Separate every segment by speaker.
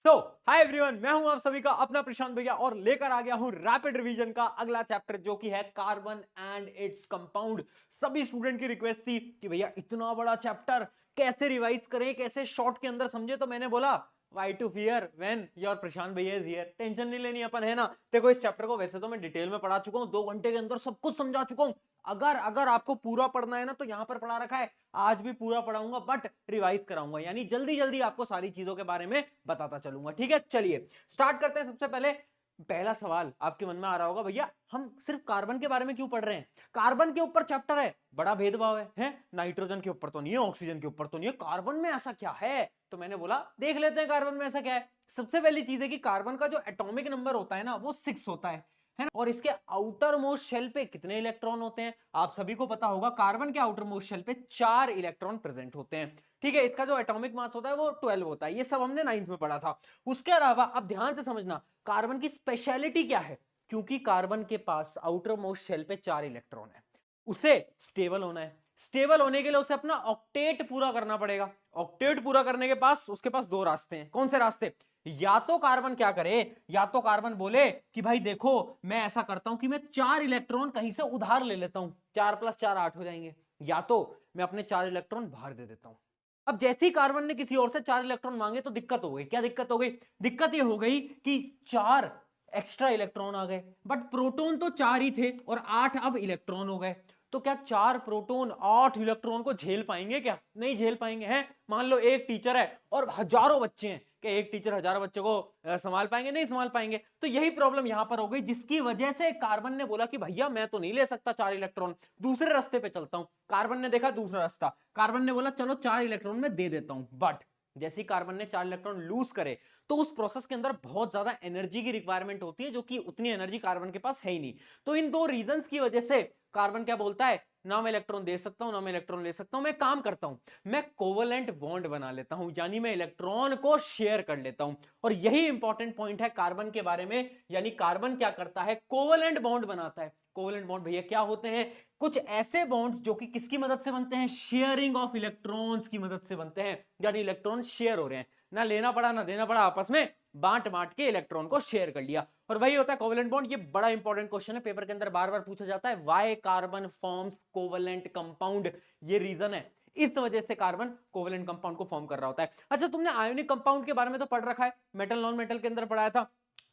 Speaker 1: सो hi everyone, मैं हूं आप सभी का अपना प्रशांत भैया और लेकर आ गया हूं रैपिड रिवीजन का अगला चैप्टर जो कि है कार्बन एंड इट्स कंपाउंड। सभी स्टूडेंट की रिक्वेस्ट थी कि भैया इतना बड़ा चैप्टर कैसे रिवाइज करें, कैसे शॉर्ट के अंदर समझे। तो मैंने बोला why to fear when your Prashant भैया इज हियर। टेंशन नहीं लेनी अपन, है ना। देखो इस चैप्टर को वैसे तो मैं डिटेल में पढ़ा चुका हूं, 2 घंटे के अंदर सब कुछ समझा चुका हूं। अगर अगर आपको पूरा पढ़ना है ना तो यहां पर पढ़ा रखा है, आज भी पूरा पढ़ाऊंगा बट रिवाइज कराऊंगा, यानी जल्दी जल्दी आपको सारी चीजों के बारे में बताता चलूंगा। ठीक है, चलिए स्टार्ट करते हैं। सबसे पहले पहला सवाल आपके मन में आ रहा होगा, भैया हम सिर्फ कार्बन के बारे में क्यों पढ़ रहे हैं? कार्बन के ऊपर चैप्टर है, बड़ा भेदभाव है? नाइट्रोजन के ऊपर तो नहीं है, ऑक्सीजन के ऊपर तो नहीं है, कार्बन में ऐसा क्या है? तो मैंने बोला देख लेते हैं कार्बन में ऐसा क्या है। सबसे पहली चीज है कि कार्बन का जो एटॉमिक नंबर होता है ना वो 6 होता है ना। और इसके आउटर मोस्ट शेल पे कितने इलेक्ट्रॉन होते हैं? आप सभी को पता होगा, कार्बन के आउटर मोस्ट शेल पे 4 इलेक्ट्रॉन प्रेजेंट होते हैं। ठीक है, इसका जो एटॉमिक मास होता है वो 12 होता है। ये सब हमने 9th में पढ़ा था। उसके अलावा अब ध्यान से समझना, कार्बन की स्पेशलिटी क्या है। क्योंकि कार्बन के पास आउटर मोस्ट शेल पे 4 इलेक्ट्रॉन है, उसे स्टेबल होना है। स्टेबल होने के लिए उसे अपना ऑक्टेट पूरा करना पड़ेगा। ऑक्टेट पूरा करने के पास उसके पास 2 रास्ते हैं। कौन से रास्ते? या तो कार्बन क्या करे, या तो कार्बन बोले कि भाई देखो मैं ऐसा करता हूं कि मैं 4 इलेक्ट्रॉन कहीं से उधार ले लेता हूं, 4 + 4 8 हो जाएंगे। या तो मैं अपने 4 इलेक्ट्रॉन बाहर दे देता हूं। अब जैसे ही कार्बन ने किसी और से 4 इलेक्ट्रॉन मांगे तो दिक्कत हो गई। क्या दिक्कत हो गई? दिक्कत ये हो गई कि 4 एक्स्ट्रा इलेक्ट्रॉन आ गए, बट प्रोटॉन तो 4 ही थे और 8 अब इलेक्ट्रॉन हो गए। तो क्या 4 प्रोटॉन 8 इलेक्ट्रॉन को झेल पाएंगे? क्या नहीं झेल पाएंगे। हैं, मान लो एक टीचर है और हजारों बच्चे हैं, क्या एक टीचर हजारों बच्चों को संभाल पाएंगे? नहीं संभाल पाएंगे। तो यही प्रॉब्लम यहां पर हो गई, जिसकी वजह से कार्बन ने बोला कि भैया मैं तो नहीं ले सकता 4 इलेक्ट्रॉन, दूसरे रास्ते पे चलता हूं। कार्बन ने देखा दूसरा रास्ता, कार्बन ने बोला चलो 4 इलेक्ट्रॉन में दे देता हूं। बट जैसे ही कार्बन ने 4 इलेक्ट्रॉन लूज करे तो उस प्रोसेस के अंदर बहुत ज्यादा एनर्जी की रिक्वायरमेंट होती है, जो कि उतनी एनर्जी कार्बन के पास है ही नहीं। तो इन 2 रीजंस की वजह से कार्बन क्या बोलता है, ना मैं इलेक्ट्रॉन दे सकता हूं ना मैं इलेक्ट्रॉन ले सकता हूं। मैं काम करता हूं, मैं कोवलेंट बॉन्ड बना लेता हूं, यानी मैं इलेक्ट्रॉन को शेयर कर लेता हूं। और यही इंपॉर्टेंट पॉइंट है कार्बन के बारे में, यानी कार्बन क्या करता है, कोवलेंट बॉन्ड बनाता है। कोवलेंट बॉन्ड भैया क्या होते हैं? कुछ ऐसे बॉन्ड्स जो कि किसकी मदद से बनते हैं, शेयरिंग ऑफ इलेक्ट्रॉन्स की मदद से बनते हैं। यानी इलेक्ट्रॉन शेयर हो रहे हैं, ना लेना पड़ा ना देना पड़ा, आपस में बांट बांट के इलेक्ट्रॉन को शेयर कर लिया। और वही होता है कोवेलेंट बॉन्ड। ये बड़ा इंपॉर्टेंट क्वेश्चन है, पेपर के अंदर बार बार पूछा जाता है, why carbon forms covalent compound. ये रीजन है, इस वजह से कार्बन कोवेलेंट कंपाउंड को फॉर्म कर रहा होता है। अच्छा, तुमने आयोनिक कंपाउंड के बारे में तो पढ़ रखा है, मेटल नॉन मेटल के अंदर पढ़ाया था।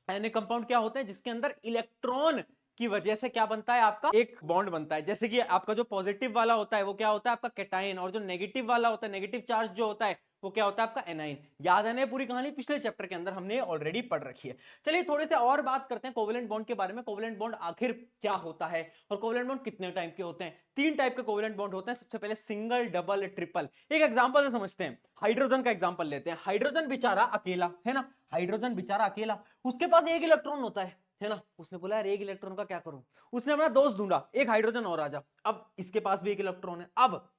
Speaker 1: आयोनिक कंपाउंड क्या होते हैं? जिसके अंदर इलेक्ट्रॉन की वजह से क्या बनता है, आपका एक बॉन्ड बनता है। जैसे कि आपका जो पॉजिटिव वाला होता है वो क्या होता है, आपका कैटायन, और जो नेगेटिव वाला होता है, नेगेटिव चार्ज जो होता है वो क्या होता है, आपका एनाइन। याद है ना पूरी कहानी? पिछले चैप्टर के अंदर हमने ऑलरेडी पढ़ रखी है। चलिए थोड़े से और बात करते हैं कोवेलेंट बॉन्ड के बारे में। कोवेलेंट बॉन्ड आखिर क्या होता है और कोवेलेंट बॉन्ड कितने टाइप के होते हैं? 3 टाइप के कोवेलेंट बॉन्ड होते हैं। सबसे पहले सिंगल, डबल, ट्रिपल। एक एग्जांपल से समझते हैं, हाइड्रोजन का एग्जांपल लेते हैं। हाइड्रोजन बेचारा अकेला है ना, हाइड्रोजन बेचारा अकेला, उसके पास एक इलेक्ट्रॉन होता है ना। उसने बोला यार एक इलेक्ट्रॉन का क्या करूं? उसने अपना दोस्त ढूंढा, एक हाइड्रोजन और आ जा। अब इसके पास भी एक इलेक्ट्रॉन है, अब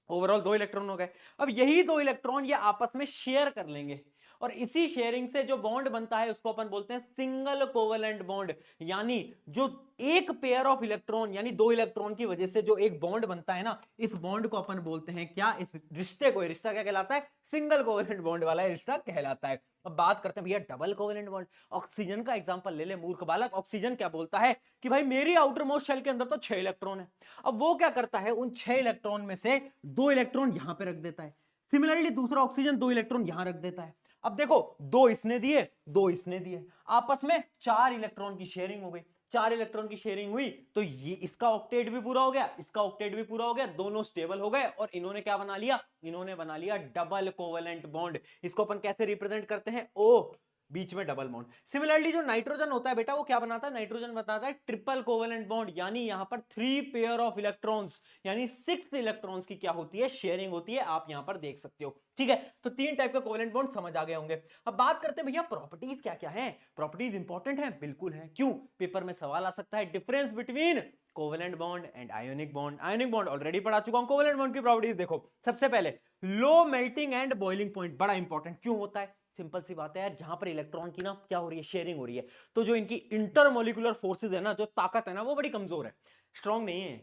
Speaker 1: ओवरऑल 2 इलेक्ट्रॉन हो गए। अब यही 2 इलेक्ट्रॉन ये आपस में शेयर कर लेंगे और इसी शेयरिंग से जो बॉन्ड बनता है उसको अपन बोलते हैं सिंगल कोवेलेंट बॉन्ड। यानी जो एक पेयर ऑफ इलेक्ट्रॉन, यानी 2 इलेक्ट्रॉन की वजह से जो एक बॉन्ड बनता है ना, इस बॉन्ड को अपन बोलते हैं क्या, इस रिश्ते को, रिश्ता क्या कहलाता है, सिंगल कोवेलेंट बॉन्ड वाला रिश्ता कहलाता है। अब बात करते हैं भैया डबल कोवेलेंट बॉन्ड। ऑक्सीजन का एग्जांपल ले ले, मूर्ख बालक। ऑक्सीजन क्या बोलता है कि भाई मेरी आउटर मोस्ट शेल के अंदर तो 6 इलेक्ट्रॉन है। अब वो क्या करता है, उन 6 इलेक्ट्रॉन में से 2 इलेक्ट्रॉन यहां पे रख देता है। सिमिलरली दूसरा ऑक्सीजन 2 इलेक्ट्रॉन यहां रख देता है। अब देखो 2 इसने दिए, 2 इसने दिए, आपस में 4 इलेक्ट्रॉन की शेयरिंग हो गई। 4 इलेक्ट्रॉन की शेयरिंग हुई तो ये इसका ऑक्टेट भी पूरा हो गया, इसका ऑक्टेट भी पूरा हो गया, दोनों स्टेबल हो गए। और इन्होंने क्या बना लिया, इन्होंने बना लिया डबल कोवेलेंट बॉन्ड। इसको अपन कैसे रिप्रेजेंट करते हैं, ओ बीच में डबल बॉन्ड। सिमिलरली जो नाइट्रोजन होता है बेटा, वो क्या बनाता है, नाइट्रोजन बताता है ट्रिपल कोवेलेंट बॉन्ड। यानी यहां पर 3 पेयर ऑफ इलेक्ट्रॉन्स, यानी 6 इलेक्ट्रॉन्स की क्या होती है, शेयरिंग होती है। आप यहां पर देख सकते हो। ठीक है, तो 3 टाइप के कोवेलेंट बॉन्ड समझ आ गए होंगे। अब बात करते हैं भैया प्रॉपर्टीज क्या क्या है। प्रॉपर्टीज इंपॉर्टेंट है, बिल्कुल है। क्यों? पेपर में सवाल आ सकता है, difference between covalent bond and ionic bond. Ionic bond already पढ़ा चुका हूं। कोवेलेंट बॉन्ड की प्रॉपर्टीज देखो, सबसे पहले low melting and boiling point, बड़ा इंपॉर्टेंट। क्यों होता है? सिंपल सी बात है यार, जहां पर इलेक्ट्रॉन की ना क्या हो रही है, शेयरिंग हो रही है, तो जो इनकी इंटरमोलिकुलर फोर्सेज है ना, जो ताकत है ना, वो बड़ी कमजोर है, स्ट्रांग नहीं है।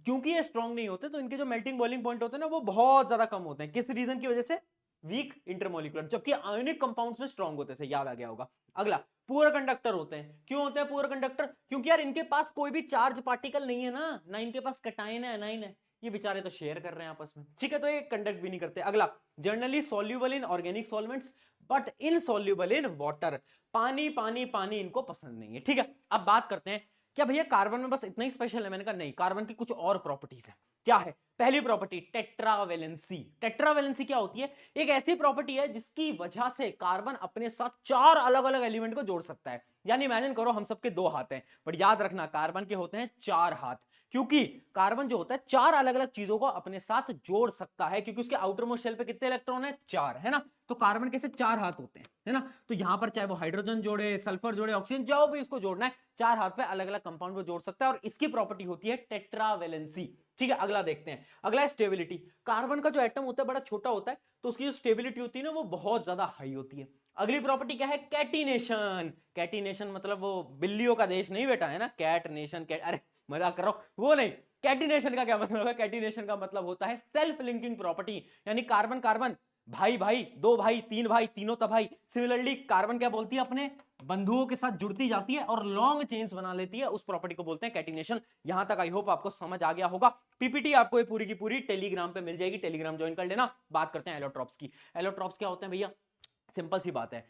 Speaker 1: क्योंकि ये स्ट्रांग नहीं होते तो इनके जो मेल्टिंग बॉइलिंग पॉइंट होते हैं ना, वो बहुत ज्यादा कम होते हैं। किस रीजन की वजह से? वीक इंटरमोलिकुलर, जबकि आयोनिक कंपाउंड्स में स्ट्रांग होते हैं, याद आ गया होगा। अगला, पुअर कंडक्टर होते हैं। क्यों होते हैं पुअर कंडक्टर? क्योंकि यार इनके पास कोई भी चार्ज पार्टिकल नहीं है ना इनके पास कैटायन है एनायन है, ये बेचारे तो शेयर कर रहे हैं आपस में, ठीक है, तो ये कंडक्ट भी नहीं करते। अगला, generally soluble in organic solvents but insoluble in water, पानी पानी पानी इनको पसंद नहीं है, ठीक है। अब बात करते हैं, क्या भैया कार्बन में बस इतना ही स्पेशल है? मैंने कहा नहीं, कार्बन की कुछ और प्रॉपर्टीज है। क्या है? पहली प्रॉपर्टी, टेट्रावेलेंसी। टेट्रावेलेंसी क्या होती है? एक ऐसी प्रॉपर्टी है जिसकी वजह से कार्बन अपने साथ 4 अलग अलग एलिमेंट को जोड़ सकता है। यानी इमेजिन करो हम सबके 2 हाथ हैं, बट याद रखना कार्बन के होते हैं 4 हाथ, क्योंकि कार्बन जो होता है 4 अलग अलग चीजों को अपने साथ जोड़ सकता है, क्योंकि उसके आउटर मोस्ट शेल पे कितने इलेक्ट्रॉन है? 4, है ना। तो कार्बन के से 4 हाथ होते हैं, है ना। तो यहां पर चाहे वो हाइड्रोजन जोड़े, सल्फर जोड़े, ऑक्सीजन, जो भी इसको जोड़ना है, 4 हाथ पे अलग अलग कंपाउंड को जोड़ सकता है, और इसकी प्रॉपर्टी होती है टेट्रावेलेंसी, ठीक है। अगला देखते हैं, अगला है स्टेबिलिटी। कार्बन का जो एटम होता है बड़ा छोटा होता है, तो उसकी जो स्टेबिलिटी होती है ना वो बहुत ज्यादा हाई होती है। अगली प्रॉपर्टी क्या है? कैटिनेशन। कैटिनेशन मतलब वो बिल्लियों का देश नहीं बेटा, है ना, कैट नेशन, कैट, अरे मजाक कर रहा हूं, वो नहीं। कैटिनेशन का क्या मतलब है? कैटिनेशन का मतलब होता है सेल्फ लिंकिंग प्रॉपर्टी, यानी कार्बन कार्बन, भाई भाई, 2 भाई, 3 भाई, तीनों तबाई। सिमिलरली कार्बन क्या बोलती है? अपने बंधुओं के साथ जुड़ती जाती है और लॉन्ग चेन्स बना लेती है, उस प्रॉपर्टी को बोलते हैं कैटिनेशन। यहां तक आई होप आपको समझ आ गया होगा। पीपीटी आपको ये पूरी की पूरी टेलीग्राम पे मिल जाएगी, टेलीग्राम ज्वाइन कर लेना। बात करते हैं एलोट्रॉप्स की। एलोट्रॉप्स क्या होते हैं भैया? सिंपल सी बात है,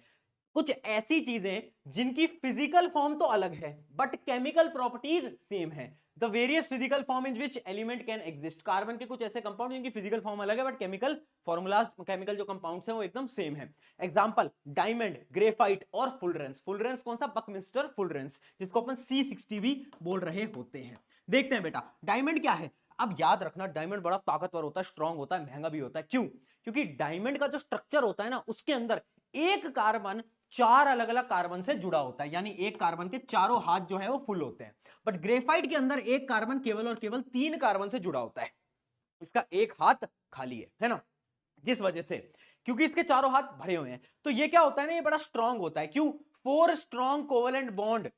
Speaker 1: कुछ ऐसी चीजें जिनकी फिजिकल फॉर्म तो अलग है बट केमिकल प्रॉपर्टीज सेम है। The various physical form in which element can exist. Carbon के कुछ ऐसे कंपाउंड जिनकी फिजिकल फॉर्म अलग है बट केमिकल फॉर्मूलाज, केमिकल जो कंपाउंड्स हैं वो एकदम सेम है। एग्जांपल, डायमंड, ग्रेफाइट और फुलरेंस। फुलरेंस कौन सा? बकमिस्टर फुलरेंस, जिसको अपन C60 भी बोल रहे होते हैं। देखते हैं बेटा डायमंड क्या है। अब याद रखना, डायमंड बड़ा ताकतवर होता है, स्ट्रांग होता है, महंगा भी होता है। क्यों? क्योंकि डायमंड का जो स्ट्रक्चर होता है ना, उसके अंदर एक कार्बन 4 अलग अलग कार्बन से जुड़ा होता है, यानी एक कार्बन के चारों हाथ जो है वो फुल होते हैं। बट ग्रेफाइट के अंदर एक कार्बन केवल और केवल 3 कार्बन से जुड़ा होता है, इसका एक हाथ खाली है ना। जिस वजह से, क्योंकि इसके चारों हाथ भरे हुए हैं, तो ये क्या होता है ना, ये बड़ा स्ट्रांग होता है। क्यों? 4 स्ट्रांग कोवेलेंट बॉन्ड,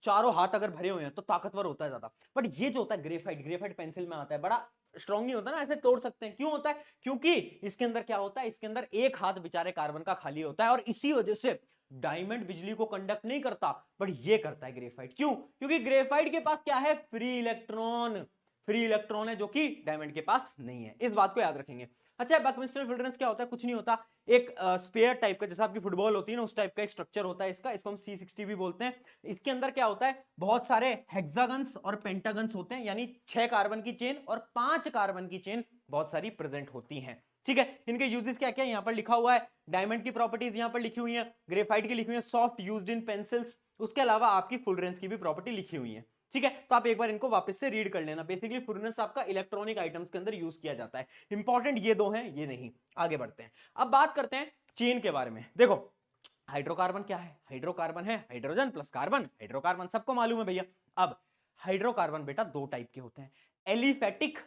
Speaker 1: चारों हाथ अगर भरे हुए हैं तो ताकतवर होता है ज्यादा। बट ये जो होता है ग्रेफाइट, ग्रेफाइट पेंसिल में आता है, बड़ा स्ट्रांग नहीं होता ना, ऐसे तोड़ सकते हैं। क्यों होता है? क्योंकि इसके अंदर क्या होता है, इसके अंदर एक हाथ बेचारे कार्बन का खाली होता है, और इसी वजह से डायमंड बिजली को कंडक्ट नहीं करता, बट ये करता है ग्रेफाइट। क्यों? क्योंकि ग्रेफाइट के पास क्या है? फ्री इलेक्ट्रॉन, फ्री इलेक्ट्रॉन है, जो कि डायमंड के पास नहीं है। इस बात को याद रखेंगे। अच्छा, बकमिस्टर फुलरेंस क्या होता है? कुछ नहीं होता, एक स्पेयर टाइप का, जैसा आपकी फुटबॉल होती है ना, उस टाइप का एक स्ट्रक्चर होता है इसका, इसको हम C60 भी बोलते हैं। इसके अंदर क्या होता है? बहुत सारे हेक्सागन्स और पेंटागन्स होते हैं, यानी 6 कार्बन की चेन और 5 कार्बन की चेन बहुत सारी प्रेजेंट होती हैं, ठीक है। इनके यूजेस क्या क्या यहां पर लिखा हुआ है, डायमंड की प्रॉपर्टीज यहां पर लिखी हुई है, ग्रेफाइट की लिखी हुई है, सॉफ्ट यूज्ड इन पेंसिल्स, उसके अलावा आपकी फुलरेंस की भी प्रॉपर्टी लिखी हुई है, ठीक है। तो आप एक बार इनको वापस से रीड कर लेना। बेसिकली फुलरेंस आपका इलेक्ट्रॉनिक आइटम्स के अंदर यूज किया जाता है। इंपॉर्टेंट ये 2 हैं, ये नहीं। आगे बढ़ते हैं, अब बात करते हैं चेन के बारे में। देखो, हाइड्रोकार्बन क्या है? हाइड्रोकार्बन है हाइड्रोजन प्लस कार्बन, हाइड्रोकार्बन सबको मालूम है भैया। अब हाइड्रोकार्बन बेटा 2 टाइप के होते हैं, एलिफेटिक,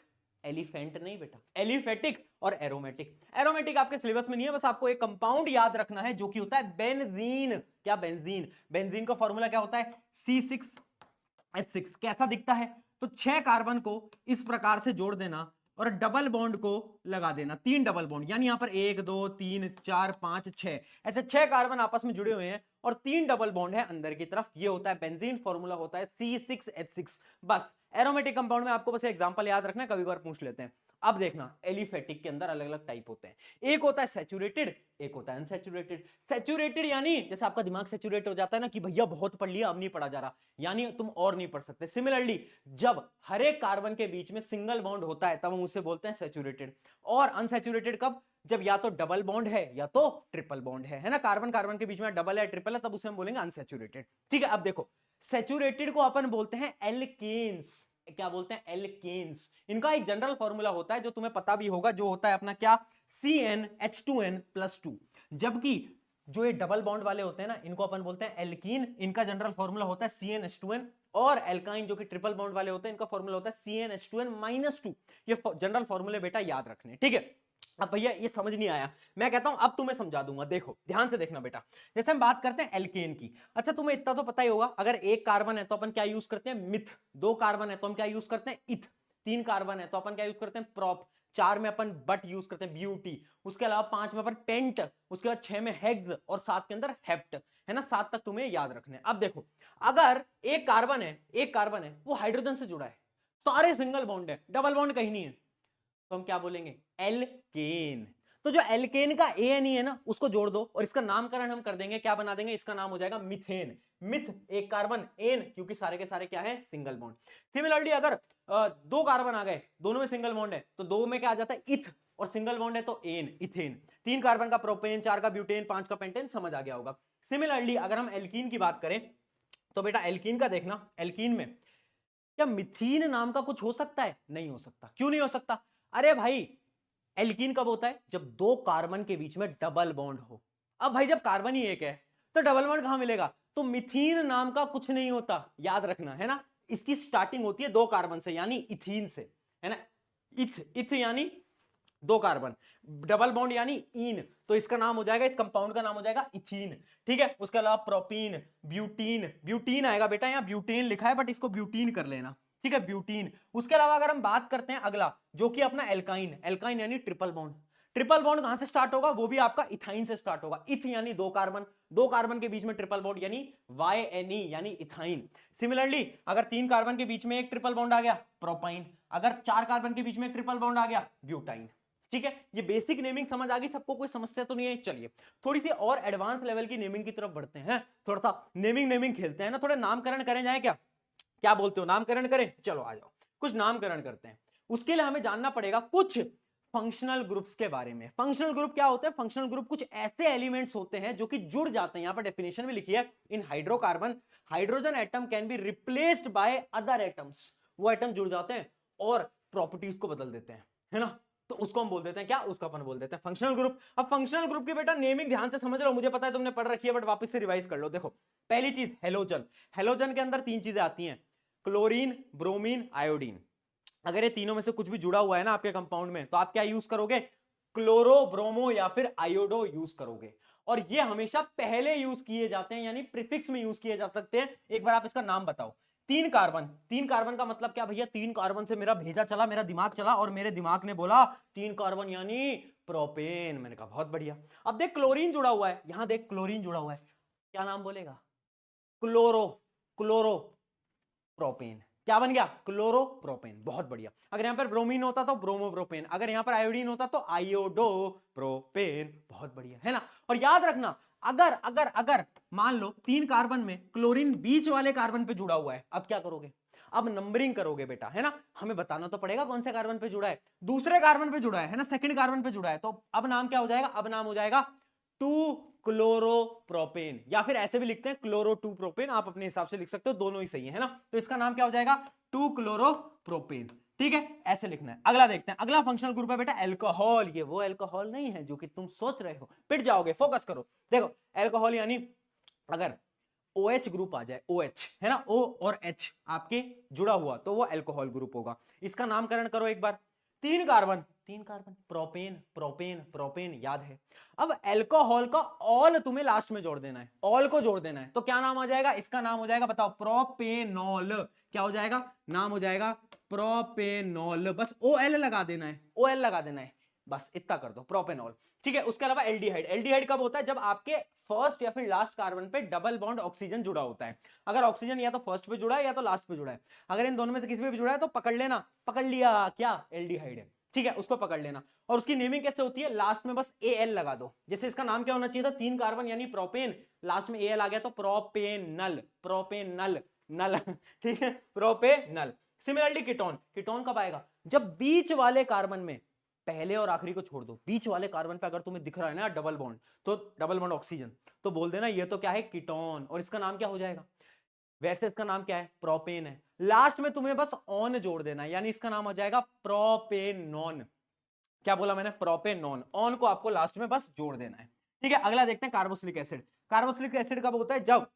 Speaker 1: एलिफेंट नहीं बेटा, एलिफेटिक और एरोमेटिक। एरोमेटिक आपके सिलेबस में नहीं है, बस आपको एक कंपाउंड याद रखना है जो कि होता है बेंजीन। क्या? बेंजीन। बेंजीन का फॉर्मूला क्या होता है? C6H6। कैसा दिखता है? तो 6 कार्बन को इस प्रकार से जोड़ देना और डबल बॉन्ड को लगा देना, 3 डबल बॉन्ड, यानी यहां पर 1 2 3 4 5 6, ऐसे 6 कार्बन आपस में जुड़े हुए हैं और 3 डबल बॉन्ड है अंदर की तरफ। ये होता है बेंजीन, फॉर्मूला होता है C6H6। बस एरोमेटिक कंपाउंड में आपको बस एग्जांपल याद रखना है, कभी कभार पूछ लेते हैं। अब देखना, एलिफेटिक के अंदर अलग अलग टाइप होते हैं, एक होता है सैचुरेटेड, एक होता है अनसैचुरेटेड। सैचुरेटेड यानी जैसे आपका दिमाग सैचुरेट हो जाता है ना कि भैया बहुत पढ़ लिया अब नहीं पढ़ा जा रहा, यानी तुम और नहीं पढ़ सकते। सिमिलरली जब हर एक कार्बन के बीच में सिंगल बॉन्ड होता है तब हम उसे बोलते हैं सैचुरेटेड। और अनसैचुरेटेड कब? जब या तो डबल बॉन्ड है या तो ट्रिपल बॉन्ड है ना, कार्बन कार्बन के बीच में डबल है ट्रिपल है, तब उसे हम बोलेंगे अनसैचुरेटेड, ठीक है। अब देखो, सैचुरेटेड को अपन बोलते हैं एल्केन्स। क्या बोलते हैं? एल्केन्स। इनका एक जनरल फॉर्मूला होता है जो तुम्हें पता भी होगा, जो होता है अपना क्या? CnH2n+2। जबकि जो ये डबल बॉन्ड वाले होते हैं ना, इनको अपन बोलते हैं एल्कीन, इनका जनरल फॉर्मूला होता है CnH2n। और एल्काइन जो कि ट्रिपल बॉन्ड वाले होते हैं, इनका फॉर्मूला होता है CnH2n-2। ये जनरल फॉर्मूले बेटा याद रखने, ठीक है। अब भैया ये समझ नहीं आया, मैं कहता हूं अब तुम्हें समझा दूंगा। देखो ध्यान से देखना बेटा, जैसे हम बात करते हैं एल्केन की। अच्छा, तुम्हें इतना तो पता ही होगा, अगर एक कार्बन है तो अपन क्या यूज करते हैं? मिथ। 2 कार्बन है तो हम क्या यूज करते हैं? इथ। 3 कार्बन है तो अपन क्या यूज करते हैं? प्रॉप। 4 में अपन बट यूज करते हैं ब्यूटी, उसके अलावा 5 में अपन टेंट, उसके बाद 6 में हेग्स और 7 के अंदर हेप्ट, है ना। 7 तक तुम्हें याद रखने हैं। अब देखो अगर एक कार्बन है वो हाइड्रोजन से जुड़ा है, सारे सिंगल बॉन्ड है, डबल बॉन्ड कहीं नहीं है, तो हम क्या बोलेंगे, एल्केन। तो जो एल्केन का एन है ना उसको जोड़ दो और इसका नामकरण हम कर देंगे, क्या बना देंगे, इसका नाम हो जाएगा मिथेन। मिथ एक कार्बन, एन क्योंकि सारे के सारे क्या है, सिंगल बॉन्ड। सिमिलरली अगर दो कार्बन आ गए, दोनों में सिंगल बॉन्ड है, तो दो में क्या आ जाता है, इथ, और सिंगल बॉन्ड है तो एन, इथेन। 3 कार्बन का प्रोपेन, 4 का ब्यूटेन, 5 का पेंटेन, समझ आ गया होगा। सिमिलरली अगर हम एल्कीन की बात करें तो बेटा एल्कीन का देखना, एल्कीन में क्या मिथीन नाम का कुछ हो सकता है, नहीं हो सकता। क्यों नहीं हो सकता, अरे भाई एल्कीन कब होता है, जब दो कार्बन के बीच में डबल बॉन्ड हो। अब भाई जब कार्बन ही एक है तो डबल बॉन्ड कहां मिलेगा, तो मिथीन नाम का कुछ नहीं होता, याद रखना, है ना। इसकी स्टार्टिंग होती है दो कार्बन से यानी इथीन से, है ना। इथ यानी दो कार्बन, डबल बॉन्ड यानी इन, तो इसका नाम हो जाएगा, इस कंपाउंड का नाम हो जाएगा इथीन, ठीक है। उसके अलावा प्रोपीन, ब्यूटीन, ब्यूटीन आएगा बेटा, यहाँ ब्यूटेन लिखा है बट इसको ब्यूटीन कर लेना, ठीक है, ब्यूटीन। उसके अलावा अगर हम बात करते हैं अगला जो कि अपना एल्काइन, एल्काइन यानी ट्रिपल बॉन्ड। ट्रिपल बॉन्ड कहां से स्टार्ट होगा, वो भी आपका इथाइन से स्टार्ट होगा। इथ यानी दो कार्बन, दो कार्बन के बीच में ट्रिपल बॉन्ड यानी YNE यानी इथाइन। सिमिलरली अगर 3 कार्बन के बीच में एक ट्रिपल बॉन्ड आ गया, प्रोपाइन। अगर 4 कार्बन के बीच में एक ट्रिपल बॉन्ड आ गया, ब्यूटाइन। ठीक है, ये बेसिक नेमिंग समझ आ गई सबको, कोई समस्या तो नहीं है। चलिए थोड़ी सी और एडवांस लेवल की नेमिंग की तरफ बढ़ते हैं, थोड़ा सा नेमिंग खेलते हैं ना, थोड़े नामकरण करें जाए, क्या क्या बोलते हो, नामकरण करें, चलो आ जाओ कुछ नामकरण करते हैं। उसके लिए हमें जानना पड़ेगा कुछ फंक्शनल ग्रुप्स के बारे में। फंक्शनल ग्रुप क्या होते हैं, फंक्शनल ग्रुप कुछ ऐसे एलिमेंट्स होते हैं जो कि जुड़ जाते हैं, यहां पर डेफिनेशन में लिखी है, in hydrocarbon hydrogen atom can be replaced by other atoms. वो एटम जुड़ जाते हैं और प्रॉपर्टीज को बदल देते हैं, है ना, तो उसको हम बोल देते हैं क्या, उसको अपन बोल देते हैं फंक्शनल ग्रुप। अब फंक्शनल ग्रुप की बेटा नेमिंग ध्यान से समझ लो, मुझे पता है तुमने पढ़ रखी है बट वापस से रिवाइज कर लो। देखो पहली चीज हेलोजन, हेलोजन के अंदर 3 चीजें आती हैं, क्लोरीन, ब्रोमीन, आयोडीन। अगर ये तीनों में से कुछ भी जुड़ा हुआ है ना आपके कंपाउंड में, तो आप क्या यूज करोगे, क्लोरो, ब्रोमो या फिर आयोडो यूज करोगे। और ये हमेशा पहले यूज किए जाते हैं, यानी प्रीफिक्स में यूज किए जा सकते हैं। एक बार आप इसका नाम बताओ। 3 कार्बन, 3 कार्बन का मतलब क्या भैया, 3 कार्बन से मेरा भेजा चला, मेरा दिमाग चला और मेरे दिमाग ने बोला 3 कार्बन यानी प्रोपेन। मैंने कहा बहुत बढ़िया। अब देख क्लोरीन जुड़ा हुआ है, यहां देख क्लोरीन जुड़ा हुआ है, क्या नाम बोलेगा, क्लोरो, क्लोरो प्रोपेन। क्या बन गया, क्लोरो प्रोपेन, बहुत बढ़िया। अगर यहां पर ब्रोमीन होता तो ब्रोमो प्रोपेन, अगर यहां पर आयोडीन होता तो आयोडो प्रोपेन, बहुत बढ़िया, है ना। और याद रखना अगर अगर अगर मान लो 3 कार्बन में क्लोरीन बीच वाले कार्बन पे जुड़ा हुआ है, अब क्या करोगे, अब नंबरिंग करोगे बेटा, है ना। हमें बताना तो पड़ेगा कौन से कार्बन पे जुड़ा है, दूसरे कार्बन पे जुड़ा है ना, सेकंड कार्बन पे जुड़ा है, तो अब नाम क्या हो जाएगा, अब नाम हो जाएगा 2 क्लोरोप्रोपेन, या फिर ऐसे भी लिखते हैं क्लोरो 2 प्रोपेन, आप अपने हिसाब से लिख सकते हो, दोनों ही सही है ना। तो इसका नाम क्या हो जाएगा, 2 क्लोरोप्रोपेन, ठीक है, ऐसे लिखना है। अगला देखते हैं, अगला फंक्शनल ग्रुप है बेटा अल्कोहल। ये वो अल्कोहल नहीं है जो कि तुम सोच रहे हो, पिट जाओगे, फोकस करो। देखो अल्कोहल यानी अगर OH ग्रुप आ जाए, OH है ना, O और H आपके जुड़ा हुआ तो वो अल्कोहल ग्रुप होगा। इसका नामकरण करो एक बार। 3 carbon, 3 carbon, propane propane propane, याद है। अब अल्कोहल का ऑल तुम्हें लास्ट में जोड़ देना है, ऑल को जोड़ देना है, तो क्या नाम आ जाएगा, इसका नाम हो जाएगा, बताओ, प्रोपेनॉल। क्या हो जाएगा, नाम हो जाएगा प्रोपेनॉल। बस OL लगा देना है, OL लगा देना है, बस इतना कर दो, प्रोपेनॉल, ठीक है। उसके अलावा एल्डिहाइड, एल्डिहाइड कब होता है, जब आपके फर्स्ट या फिर लास्ट कार्बन पे डबल बॉन्ड ऑक्सीजन जुड़ा होता है। अगर ऑक्सीजन या तो फर्स्ट पे जुड़ा है या तो लास्ट पे जुड़ा है, अगर इन दोनों में से किसी पे भी जुड़ा है तो पकड़ लेना, पकड़ लिया क्या, एल्डिहाइड है, ठीक है, उसको पकड़ लेना। और उसकी नेमिंग कैसे होती है, लास्ट में बस AL लगा दो। जैसे इसका नाम क्या होना चाहिए था, 3 कार्बन यानी प्रोपेन, लास्ट में AL आ गया तो प्रोपेनल, प्रोपेनल नल ठीक है, प्रोपेनल। सिमिलरली कीटोन, कीटोन कब आएगा, जब बीच वाले कार्बन में पहले और आखिरी को छोड़ दो, बीच वाले कार्बन पे अगर तुम्हें दिख रहा है ना डबल बॉन्ड, तो डबल बॉन्ड ऑक्सीजन, तो बोल देना ये तो क्या है, कीटोन, और इसका नाम क्या हो जाएगा, वैसे इसका नाम क्या है, प्रोपेन है। लास्ट में तुम्हें बस ऑन जोड़ देना है, यानी इसका नाम हो जाएगा प्रोपेनॉन। क्या बोला मैंने, प्रोपेनॉन, ऑन को आपको लास्ट में बस जोड़ देना है, ठीक है। अगला देखते हैं कार्बोक्सिलिक एसिड। कार्बोक्सिलिक एसिड कब होता है, जब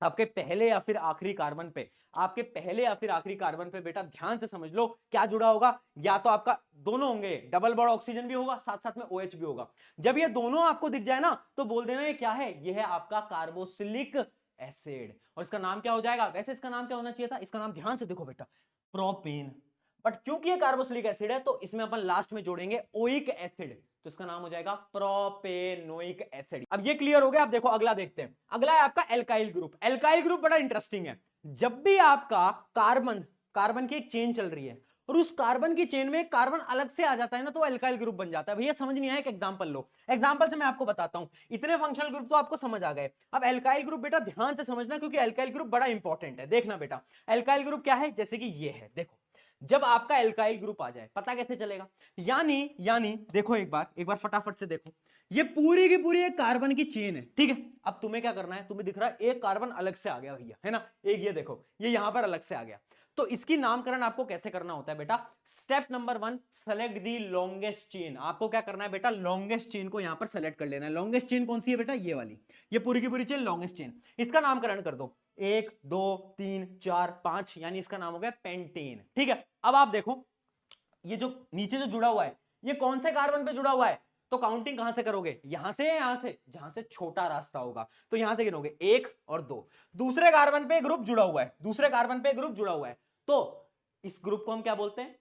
Speaker 1: आपके पहले या फिर आखिरी कार्बन पे, आपके पहले या फिर आखिरी कार्बन पे बेटा ध्यान से समझ लो क्या जुड़ा होगा, या तो आपका दोनों होंगे, डबल बॉन्ड ऑक्सीजन भी होगा, साथ साथ में OH भी होगा। जब ये दोनों आपको दिख जाए ना तो बोल देना ये क्या है, ये है आपका कार्बोक्सिलिक एसिड, और इसका नाम क्या हो जाएगा, वैसे इसका नाम क्या होना चाहिए था, इसका नाम ध्यान से देखो बेटा, प्रोपेन। बट क्योंकि ये कार्बोक्सिलिक एसिड है तो इसमें अपन लास्ट में जोड़ेंगे ओइक एसिड, तो इसका नाम हो जाएगा प्रोपेनोइक एसिड। अब ये क्लियर हो गया। अब देखो अगला देखते हैं। अगला है आपका एल्काइल ग्रुप। एल्काइल ग्रुप बड़ा इंटरेस्टिंग है। जब भी आपका कार्बन की एक चेन चल रही है और उस कार्बन की चेन में कार्बन अलग से आ जाता है ना, तो एल्काइल ग्रुप बन जाता है। भैया समझ नहीं आया, एक एग्जांपल लो। एग्जांपल से मैं आपको बताता हूं। इतने फंक्शनल ग्रुप तो आपको समझ आ गए। अब एल्काइल ग्रुप बेटा ध्यान से समझना, क्योंकि एल्काइल ग्रुप बड़ा इंपॉर्टेंट है। देखना बेटा, एल्काइल ग्रुप क्या है, जैसे कि ये है। देखो जब आपका एल्काइल ग्रुप आ जाए पता कैसे चलेगा, यानी देखो एक बार फटाफट से देखो, ये पूरी की पूरी एक कार्बन की चेन है, ठीक है। अब तुम्हें क्या करना है, तुम्हें दिख रहा है एक कार्बन अलग से आ गया भैया, है ना। एक ये देखो, ये यहां पर अलग से आ गया। तो इसकी नामकरण आपको कैसे करना होता है बेटा। स्टेप नंबर 1, सेलेक्ट दी लॉन्गेस्ट चेन। आपको क्या करना है बेटा, लॉन्गेस्ट चेन को यहां पर सेलेक्ट कर लेना है। लॉन्गेस्ट चेन कौन सी है बेटा, ये वाली, ये पूरी की पूरी चेन लॉन्गेस्ट चेन। इसका नामकरण कर दो 1 2 3 4 5, यानी इसका नाम हो गया पेंटेन, ठीक है। अब आप देखो ये जो नीचे जो जुड़ा हुआ है, ये कौन से कार्बन पे जुड़ा हुआ है, तो काउंटिंग कहां से करोगे, यहां से, यहां से, जहां से छोटा रास्ता होगा, तो यहां से गिनोगे 1 और 2। दूसरे कार्बन पे ग्रुप जुड़ा हुआ है, दूसरे कार्बन पे ग्रुप जुड़ा हुआ है, तो इस ग्रुप को हम क्या बोलते हैं,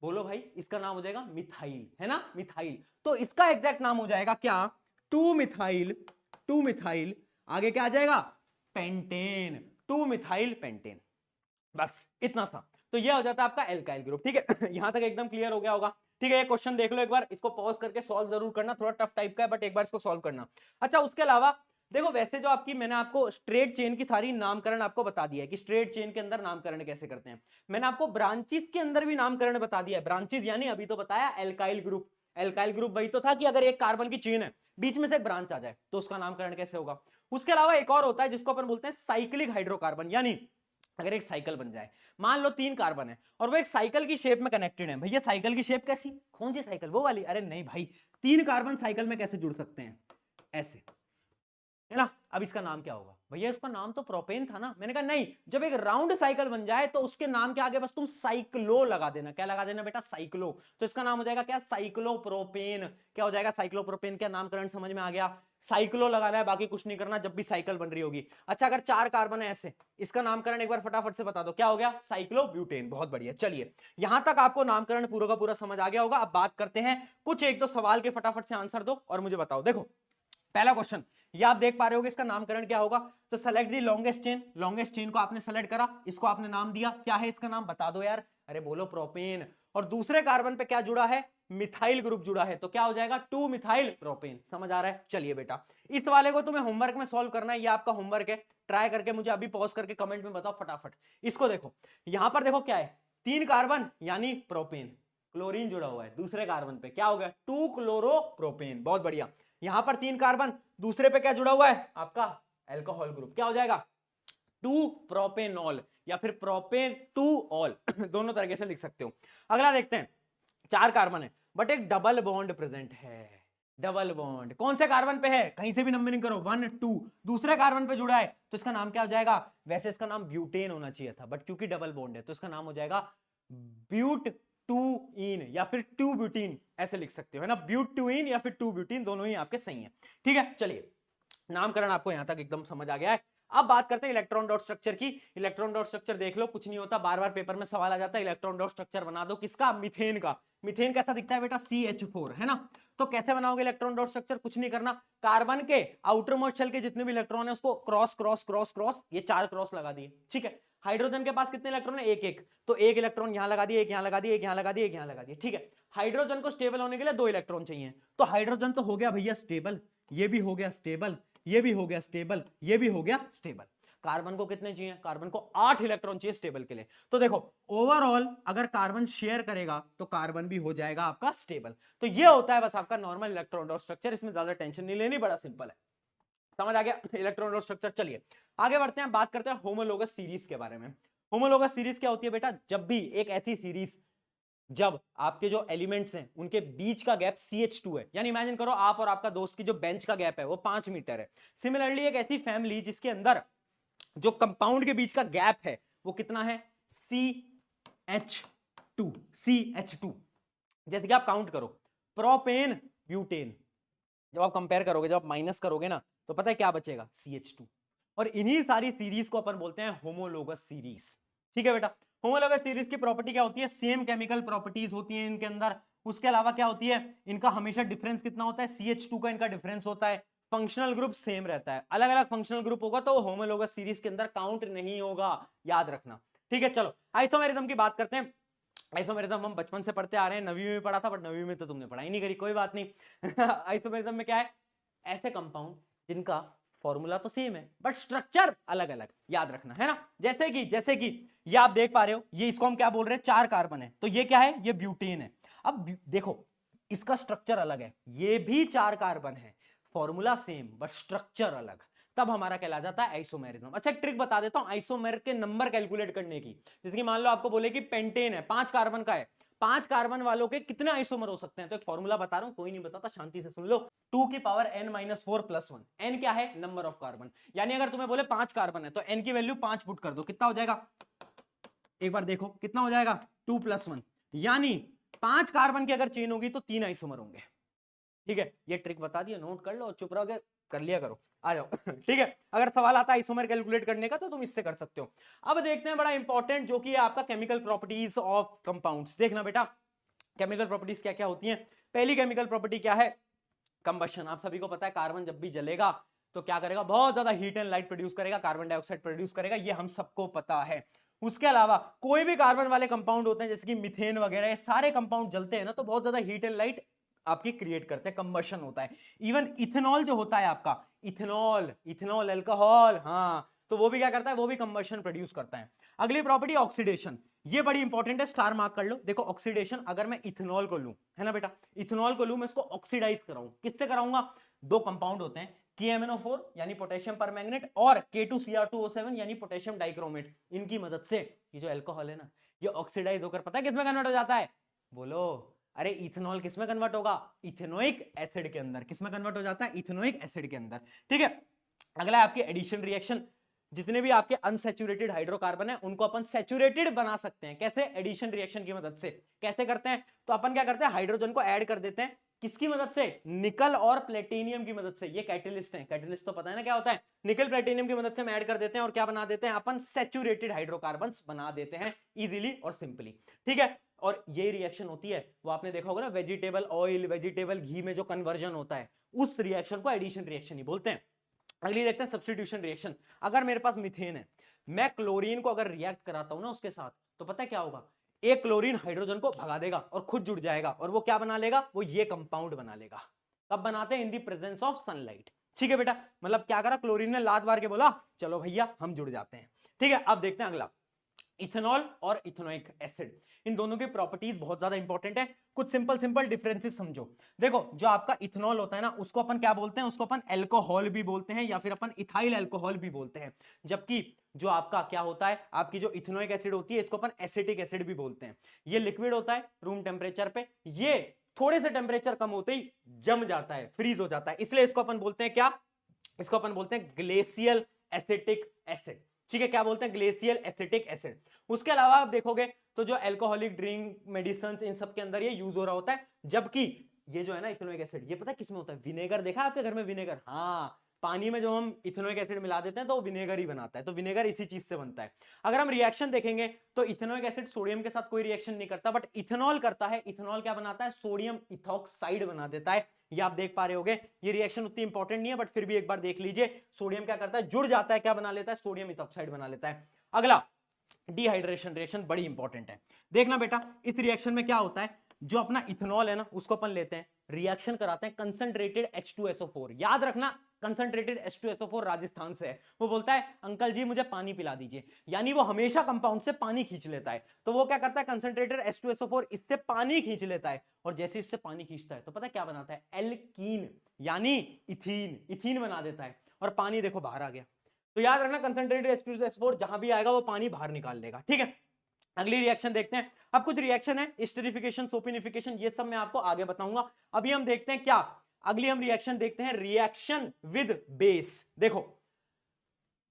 Speaker 1: बोलो भाई, इसका नाम हो जाएगा मिथाइल, है ना, मिथाइल। तो इसका एग्जैक्ट नाम हो जाएगा क्या, 2 मिथाइल, 2 मिथाइल, आगे क्या आ जाएगा, पेंटेन, 2 मिथाइल पेंटेन। बस इतना सा, तो ये हो जाता है आपका एल्काइल ग्रुप, ठीक है। यहां तक एकदम क्लियर हो गया होगा, ठीक है। ये क्वेश्चन देख लो एक बार, इसको पॉज करके सॉल्व जरूर करना, थोड़ा टफ टाइप का है बट एक बार इसको सॉल्व करना। अच्छा उसके अलावा देखो, वैसे जो आपकी मैंने आपको स्ट्रेट चेन की सारी नामकरण आपको बता दिया है कि स्ट्रेट चेन के अंदर नामकरण कैसे करते हैं। मैंने आपको ब्रांचेस के अंदर भी नामकरण बता दिया है। ब्रांचेस यानी अभी तो बताया एल्काइल ग्रुप। एल्काइल ग्रुप वही तो था कि अगर एक कार्बन की चेन है, बीच में से एक ब्रांच आ जाए तो उसका नामकरण कैसे होगा। उसके अलावा एक और होता है जिसको अपन बोलते हैं साइक्लिक हाइड्रोकार्बन, यानी अगर एक साइकिल बन जाए, मान लो 3 कार्बन है और वो एक साइकिल की शेप में कनेक्टेड है। भैया साइकिल की शेप कैसी, कौन सी साइकिल, वो वाली, अरे नहीं भाई, 3 कार्बन साइकिल में कैसे जुड़ सकते हैं, ऐसे, है ना। अब इसका नाम क्या होगा, भैया इसका नाम तो प्रोपेन था ना। मैंने कहा नहीं, जब एक राउंड साइकिल बन जाए तो उसके नाम के आगे बस तुम साइक्लो लगा देना। क्या लगा देना बेटा, साइक्लो। तो इसका नाम हो जाएगा क्या, साइक्लोप्रोपेन। क्या हो जाएगा, साइक्लोप्रोपेन। क्या नामकरण समझ में आ गया, साइक्लो लगाना है, बाकी कुछ नहीं करना जब भी साइकिल बन रही होगी। अच्छा अगर 4 कार्बन है ऐसे, इसका नामकरण एक बार फटाफट से बता दो, क्या हो गया, साइक्लोब्यूटेन। बहुत बढ़िया, चलिए यहां तक आपको नामकरण पूरा का पूरा समझ आ गया होगा। अब बात करते हैं कुछ एक दो सवाल के, फटाफट से आंसर दो और मुझे बताओ। देखो पहला क्वेश्चन, ये आप देख पा रहे होगे, इसका नामकरण क्या होगा, तो सेलेक्ट दी लॉन्गेस्ट चेन। लॉन्गेस्ट चेन को आपने सेलेक्ट करा, इसको आपने नाम दिया, क्या है इसका नाम, बता दो यार, अरे बोलो, प्रोपेन। और दूसरे कार्बन पे क्या जुड़ा है, मिथाइल ग्रुप जुड़ा है, तो क्या हो जाएगा, 2 मिथाइल प्रोपेन। समझ आ रहा है, चलिए बेटा इस वाले को तुम्हें होमवर्क में सॉल्व करना है, ये आपका होमवर्क है। ट्राई करके मुझे अभी पॉज करके कमेंट में बताओ फटाफट। इसको देखो, यहां पर देखो क्या है, 3 कार्बन यानी प्रोपेन, क्लोरीन जुड़ा हुआ है दूसरे कार्बन पे, क्या हो गया, 2 क्लोरोप्रोपेन। बहुत बढ़िया। यहां पर 3 कार्बन, दूसरे पे क्या जुड़ा हुआ है, आपका अल्कोहल ग्रुप, क्या हो जाएगा, 2 प्रोपेनॉल, या फिर प्रोपेन 2 ऑल, दोनों तरीके से लिख सकते हो। अगला देखते हैं, 4 कार्बन है बट एक डबल बॉन्ड प्रेजेंट है। डबल बॉन्ड कौन से कार्बन पे है, कहीं से भी नंबरिंग करो, 1 2, दूसरे कार्बन पे जुड़ा है, तो इसका नाम क्या हो जाएगा, वैसे इसका नाम ब्यूटेन होना चाहिए था बट क्योंकि डबल बॉन्ड है तो इसका नाम हो जाएगा ब्यूट 2 इन, या फिर 2 ब्यूटीन, ऐसे लिख सकते हो, है ना। ब्यूट 2 इन या फिर 2 ब्यूटीन, दोनों ही आपके सही हैं, ठीक है। चलिए नामकरण आपको यहां तक एकदम समझ आ गया है। अब बात करते हैं इलेक्ट्रॉन डॉट स्ट्रक्चर की। इलेक्ट्रॉन डॉट स्ट्रक्चर देख लो, कुछ नहीं होता, बार बार पेपर में सवाल आ जाता है, इलेक्ट्रॉन डॉट स्ट्रक्चर बना दो, किसका, मीथेन का। मीथेन कैसा दिखता है बेटा, CH4, है ना। तो कैसे बनाओगे इलेक्ट्रॉन डॉट स्ट्रक्चर, कुछ नहीं करना, कार्बन के आउटर मोस्ट शेल के जितने भी इलेक्ट्रॉन है उसको क्रॉस क्रॉस क्रॉस क्रॉस, ये 4 क्रॉस लगा दिए, ठीक है। हाइड्रोजन के पास कितने इलेक्ट्रॉन है, एक एक, तो एक इलेक्ट्रॉन यहां लगा दिए, एक यहां लगा दिए, एक यहां लगा दिए, एक यहां लगा दिए, ठीक है। हाइड्रोजन को स्टेबल होने के लिए 2 इलेक्ट्रॉन चाहिए, तो हाइड्रोजन तो हो गया भैया स्टेबल, ये भी हो गया स्टेबल, ये भी हो गया स्टेबल, ये भी हो गया स्टेबल। कार्बन को कितने चाहिए, कार्बन को 8 इलेक्ट्रॉन चाहिए स्टेबल के लिए। तो देखो ओवरऑल अगर कार्बन शेयर करेगा तो कार्बन भी हो जाएगा आपका स्टेबल। तो ये होता है बस आपका नॉर्मल इलेक्ट्रॉन डॉट स्ट्रक्चर, इसमें ज्यादा टेंशन नहीं लेनी, बड़ा सिंपल है। समझ आ गया इलेक्ट्रॉन डॉट स्ट्रक्चर। चलिए आगे बढ़ते हैं, बात करते हैं होमोलोगस सीरीज के बारे में। होमोलोगस सीरीज क्या होती है बेटा, जब भी एक ऐसी सीरीज, जब आपके जो एलिमेंट्स हैं उनके बीच का गैप CH2 है, यानी इमेजिन करो आप और आपका दोस्त की जो बेंच का गैप है वो 5 मीटर है। सिमिलरली एक ऐसी फैमिली जिसके अंदर जो कंपाउंड के बीच का गैप है वो कितना है, CH2, CH2। जैसे कि आप काउंट करो, प्रोपेन ब्यूटेन, जब आप कंपेयर करोगे, जब आप माइनस करोगे ना, तो पता है क्या बचेगा, CH2। और इन्हीं सारी सीरीज को अपन बोलते हैं होमोलोगस सीरीज, ठीक है बेटा। होमोलोगस सीरीज की प्रॉपर्टी क्या होती है, सेम केमिकल प्रॉपर्टीज होती हैं इनके अंदर। उसके अलावा क्या होती है, इनका हमेशा डिफरेंस कितना होता है, CH2 का इनका डिफरेंस होता है। फंक्शनल ग्रुप सेम रहता है, अलग अलग फंक्शनल ग्रुप होगा तो होमोलोगस सीरीज के अंदर काउंट नहीं होगा, याद रखना। ठीक है, चलो आइसोमेरिज्म की बात करते हैं। आइसोमेरिज्म हम बचपन से पढ़ते आ रहे हैं, 9वीं में पढ़ा था, बट 9वीं में तो तुमने पढ़ाई नहीं करी, कोई बात नहीं। आइसोमेरिज्म में क्या है, ऐसे कंपाउंड जिनका फॉर्मूला तो सेम है बट स्ट्रक्चर अलग अलग, याद रखना है ना। जैसे कि ये आप देख पा रहे हो, ये इसको हम क्या बोल रहे हैं, 4 कार्बन है, तो ये क्या है, ये ब्यूटेन है। अब देखो इसका स्ट्रक्चर अलग है, ये भी 4 कार्बन है, फॉर्मूला सेम बट स्ट्रक्चर अलग, तब हमारा कहला जाता है आइसोमेरिज्म। अच्छा एक ट्रिक बता देता हूं आइसोमेर के नंबर कैलकुलेट करने की। जैसे कि मान लो आपको बोले कि पेंटेन है, 5 कार्बन का है, 5 कार्बन वालों के कितने आइसोमर हो सकते हैं, तो एक फॉर्मूला बता रहा हूं, कोई नहीं बताता, शांति से सुन लो। 2 की पावर n-4 + 1, n क्या है, नंबर ऑफ कार्बन, यानी अगर तुम्हें बोले 5 कार्बन है तो n की वैल्यू 5 पुट कर दो, कितना हो जाएगा, एक बार देखो कितना हो जाएगा, 2 + 1, यानी 5 कार्बन की अगर चेन होगी तो 3 आइसोमर होंगे। ठीक है, ये ट्रिक बता दिया, नोट कर लो, चुप रहोगे कर लिया करो, आ जाओ। ठीक है, अगर सवाल आता है आइसोमर कैलकुलेट करने का तो तुम इससे कर सकते हो। अब देखते हैं बड़ा इंपॉर्टेंट जो कि है आपका केमिकल प्रॉपर्टीज ऑफ कंपाउंड्स। देखना बेटा केमिकल प्रॉपर्टीज क्या क्या होती हैं। पहली केमिकल प्रॉपर्टी क्या है, कंबशन। आप सभी को पता है कार्बन जब भी जलेगा तो क्या करेगा, बहुत ज्यादा हीट एंड लाइट प्रोड्यूस करेगा, कार्बन डाइऑक्साइड प्रोड्यूस करेगा, ये हम सबको पता है। उसके अलावा कोई भी कार्बन वाले कंपाउंड होते हैं जैसे कि मीथेन वगैरह, ये सारे कंपाउंड जलते हैं ना तो बहुत ज्यादा हीट एंड लाइट आपकी क्रिएट करते हैं, कंबशन होता है। इवन इथेनॉल जो होता है आपका, इथेनॉल अल्कोहल, हाँ, तो वो भी क्या करता है, वो भी कंबशन प्रोड्यूस करता है। अगली प्रॉपर्टी ऑक्सीडेशन, ये बड़ी इंपॉर्टेंट है, स्टार मार्क कर लो। देखो ऑक्सीडेशन, अगर मैं इथेनॉल को लूं, है ना बेटा, इथेनॉल को लूं, मैं इसको ऑक्सीडाइज कराऊं, किससे कराऊंगा, 2 कंपाउंड होते हैं, KMnO4 यानी पोटेशियम परमैंगनेट और K2Cr2O7 यानी पोटेशियम डाइक्रोमेट, इनकी मदद से ये जो अल्कोहल है ना, ये ऑक्सीडाइज होकर पता है किसमें कन्वर्ट हो जाता है, बोलो, अरे इथेनॉल किसमें कन्वर्ट होगा, इथेनोइक एसिड के अंदर, किसमें कन्वर्ट हो जाता है, इथेनोइक एसिड के अंदर। ठीक है, अगला है आपकी एडिशन रिएक्शन। जितने भी आपके अनसैचुरेटेड हाइड्रोकार्बन है उनको अपन सैचुरेटेड बना सकते हैं, कैसे, एडिशन रिएक्शन की मदद से। कैसे करते हैं, तो अपन क्या करते हैं, हाइड्रोजन को ऐड कर देते हैं, किसकी मदद से, निकल और प्लेटिनियम की मदद से। ये कैटलिस्ट है, कैटलिस्ट तो पता है ना क्या होता है, निकल प्लेटिनियम की मदद से हम ऐड कर देते हैं और क्या बना देते हैं, अपन सैचुरेटेड हाइड्रोकार्बन्स बना देते हैं इजीली और सिंपली। ठीक है, और ये रिएक्शन होती है, वो आपने देखा होगा ना, वेजिटेबल ऑयल, वेजिटेबल घी में जो कन्वर्जन होता है, उस रिएक्शन को एडिशन रिएक्शन ही बोलते हैं। अगली देखते हैं सब्स्टिट्यूशन रिएक्शन। अगर मेरे पास मीथेन है, मैं क्लोरीन को अगर रिएक्ट कराता हूं ना उसके साथ, तो पता है क्या होगा, एक क्लोरीन हाइड्रोजन को भगा देगा और खुद जुड़ जाएगा, और वो क्या बना लेगा, वो ये कंपाउंड बना लेगा। कब बनाते हैं, इन दी प्रेजेंस ऑफ सनलाइट। ठीक है बेटा, मतलब क्या करा, क्लोरीन ने लात मार के बोला चलो भैया हम जुड़ जाते हैं। ठीक है, अब देखते हैं अगला, इथेनॉल और इथेनोइक एसिड, इन दोनों की प्रॉपर्टीज बहुत ज्यादा इंपॉर्टेंट है। कुछ सिंपल डिफरेंसेस समझो। देखो जो आपका इथेनॉल होता है ना, उसको अपन क्या बोलते हैं, उसको अपन अल्कोहल भी बोलते हैं या फिर अपन इथाइल अल्कोहल भी बोलते हैं। जबकि जो आपका क्या होता है, आपकी जो इथेनोइक एसिड होती है, इसको अपन एसिटिक एसिड भी बोलते हैं। ये लिक्विड होता है रूम टेम्परेचर पे, ये थोड़े से टेम्परेचर कम होते ही जम जाता है, फ्रीज हो जाता है, इसलिए इसको अपन बोलते हैं क्या, इसको अपन बोलते हैं ग्लेशियल एसिटिक एसिड। ठीक है, क्या बोलते हैं, ग्लेशियल एसिटिक एसिड। उसके अलावा आप देखोगे तो जो अल्कोहलिक ड्रिंक, मेडिसिन, इन सब के अंदर ये यूज हो रहा होता है। जबकि ये जो है ना इथेनोइक एसिड, ये पता है किसमें होता है, विनेगर। देखा आपके घर में विनेगर, हाँ, पानी में जो हम इथेनोइक एसिड मिला देते हैं तो वो विनेगर ही बनाता है, तो विनेगर इसी चीज से बनता है। अगर हम रिएक्शन देखेंगे तो इथेनोइक एसिड सोडियम के साथ कोई रिएक्शन नहीं करता, बट इथेनॉल करता है। इथेनॉल क्या बनाता है, सोडियम इथॉक्साइड बना देता है। ये आप देख पा रहे होगे, ये रिएक्शन उतनी इंपॉर्टेंट नहीं है बट फिर भी एक बार देख लीजिए, सोडियम क्या करता है, जुड़ जाता है, क्या बना लेता है, सोडियम इथॉक्साइड बना लेता है। अगला डिहाइड्रेशन रिएक्शन, बड़ी इंपॉर्टेंट है। देखना बेटा इस रिएक्शन में क्या होता है, जो अपना इथेनॉल है ना उसको अपन लेते हैं, रिएक्शन कराते हैं कंसंट्रेटेड H2SO4। याद रखना कंसंट्रेटेड H2SO4 राजस्थान से है। वो बोलता है अंकल जी मुझे पानी पिला दीजिए, यानी वो हमेशा कंपाउंड से पानी खींच लेता है। तो वो क्या करता है, कंसंट्रेटेड H2SO4 इससे पानी खींच लेता है, और जैसे इससे पानी खींचता है तो पता है क्या बनाता है, एल्कीन यानी इथीन बना देता है, और पानी देखो बाहर आ गया। तो याद रखना कंसंट्रेटेड H2SO4 जहां भी आएगा वो पानी बाहर निकाल लेगा। ठीक है, अगली रिएक्शन देखते हैं। अब कुछ रिएक्शन है, एस्टरिफिकेशन, सोपिनिफिकेशन, ये सब मैं आपको आगे बताऊंगा। अभी हम देखते हैं क्या, अगली हम रिएक्शन देखते हैं, रिएक्शन विद बेस। देखो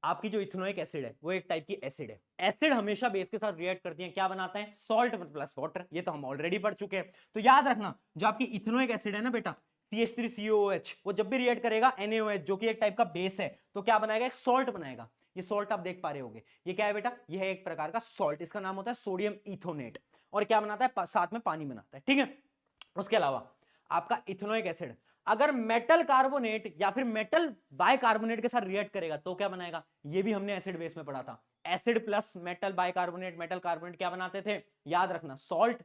Speaker 1: आपकी जो इथेनोइक एसिड है वो एक टाइप की एसिड है, एसिड हमेशा बेस के साथ रिएक्ट करती है, क्या बनाता है, सॉल्ट प्लस वाटर। ये तो हम ऑलरेडी पढ़ चुके हैं। तो याद रखना जो आपकी इथेनोइक एसिड है ना बेटा, CH3COOH, वो जब भी रिएक्ट करेगा NaOH जो कि एक टाइप का बेस है, तो क्या बनाएगा, एक सॉल्ट बनाएगा। ये सॉल्ट आप देख पा रहे होगे, ये क्या है बेटा, ये है एक प्रकार का सॉल्ट, इसका नाम होता है सोडियम इथोनेट, और क्या बनाता है, साथ में पानी बनाता है, ठीक है। उसके अलावा आपका इथेनोइक एसिड अगर मेटल कार्बोनेट या फिर मेटल बाइकार्बोनेट के साथ रिएक्ट करेगा तो क्या बनाएगा, ये भी हमने एसिड बेस में पढ़ा था। Acid plus metal bicarbonate, metal carbonate क्या बनाते थे, याद रखना, सॉल्ट,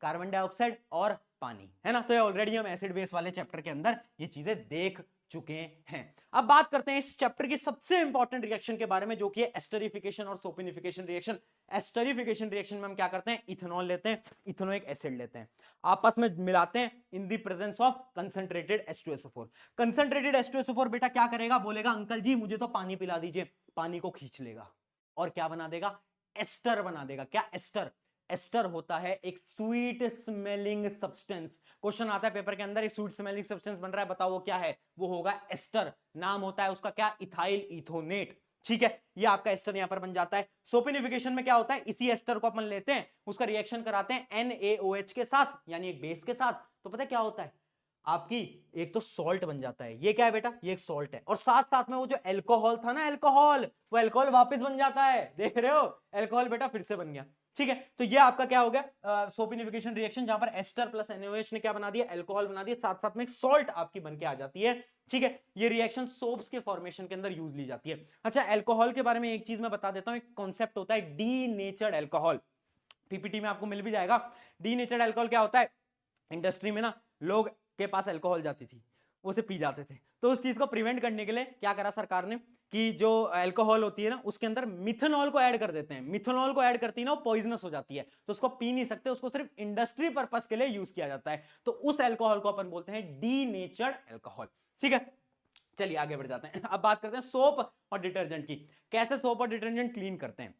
Speaker 1: कार्बन डाइऑक्साइड और पानी, है ना। तो ये ऑलरेडी हम एसिड बेस वाले चैप्टर के अंदर ये चीजें देख चुके हैं। अब बात करते हैं इस चैप्टर की सबसे इंपॉर्टेंट रिएक्शन के बारे में, जो कि है एस्टरिफिकेशन और सोपिनिफिकेशन रिएक्शन। एस्टरिफिकेशन रिएक्शन में हम क्या करते हैं, इथेनॉल लेते हैं, इथेनोइक एसिड लेते हैं, आपस में मिलाते हैं in the presence of concentrated H2SO4। Concentrated H2SO4 बेटा क्या करेगा, बोलेगा अंकल जी मुझे तो पानी पिला दीजिए, पानी को खींच लेगा और क्या बना देगा, एस्टर बना देगा। क्या एस्टर, एस्टर होता है एक स्वीट स्मेलिंग सब्सटेंस। क्वेश्चन आता है पेपर के अंदर, एक स्वीट स्मेलिंग सब्सटेंस बन रहा है, बताओ वो क्या है, वो होगा एस्टर। नाम होता है उसका क्या, इथाइल इथोनेट, ठीक है। ये आपका एस्टर यहां पर बन जाता है। सोपिनिफिकेशन में क्या होता है, इसी एस्टर को अपन लेते हैं, उसका रिएक्शन कराते हैं NaOH के साथ, यानी एक बेस के साथ, तो पता है क्या होता है, आपकी एक तो सॉल्ट बन जाता है। ये क्या है बेटा, ये एक सॉल्ट है, और साथ साथ में वो जो अल्कोहल था ना, अल्कोहल, वो अल्कोहल वापस बन जाता है, देख रहे हो, अल्कोहल बेटा फिर से बन गया, ठीक है। तो ये आपका क्या हो गया, सोपिनिफिकेशन रिएक्शन, जहां पर एस्टर प्लस NaOH ने क्या बना दिया, अल्कोहल बना दिया, साथ साथ में एक सॉल्ट आपकी बन के आ जाती है, ठीक है। ये रिएक्शन सोप्स के फॉर्मेशन के अंदर यूज ली जाती है। अच्छा, अल्कोहल के बारे में एक चीज मैं बता देता हूं, एक कॉन्सेप्ट होता है डीनेचर्ड अल्कोहल, पीपीटी में आपको मिल भी जाएगा। डीनेचर्ड अल्कोहल क्या होता है, इंडस्ट्री में ना लोग के पास अल्कोहल जाती थी, उसे पी जाते थे, तो उस चीज को प्रिवेंट करने के लिए क्या करा सरकार ने, कि जो अल्कोहल होती है ना उसके अंदर मिथेनॉल को ऐड कर देते हैं। मिथेनॉल को ऐड करती है ना, वो पॉइजनस हो जाती है, तो उसको पी नहीं सकते, उसको सिर्फ इंडस्ट्री पर्पस के लिए यूज किया जाता है, तो उस अल्कोहल को अपन बोलते हैं डीनेचर्ड अल्कोहल, ठीक है। चलिए आगे बढ़ जाते हैं, अब बात करते हैं सोप और डिटर्जेंट की। कैसे सोप और डिटर्जेंट क्लीन करते हैं,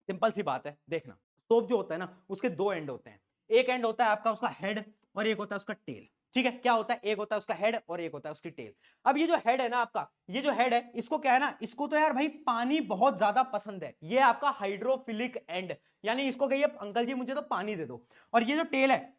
Speaker 1: सिंपल सी बात है, देखना, सोप जो होता है ना उसके दो एंड होते हैं, एक एंड होता है आपका उसका हेड और एक होता है उसका टेल, ठीक है। क्या होता है, एक होता है उसका हेड और एक होता है उसकी टेल। अब ये जो हेड है ना आपका, ये जो हेड है इसको क्या है ना, इसको तो यार भाई पानी बहुत ज्यादा पसंद है, ये आपका हाइड्रोफिलिक एंड, यानी इसको कहिए अंकल जी मुझे तो पानी दे दो। और ये जो टेल है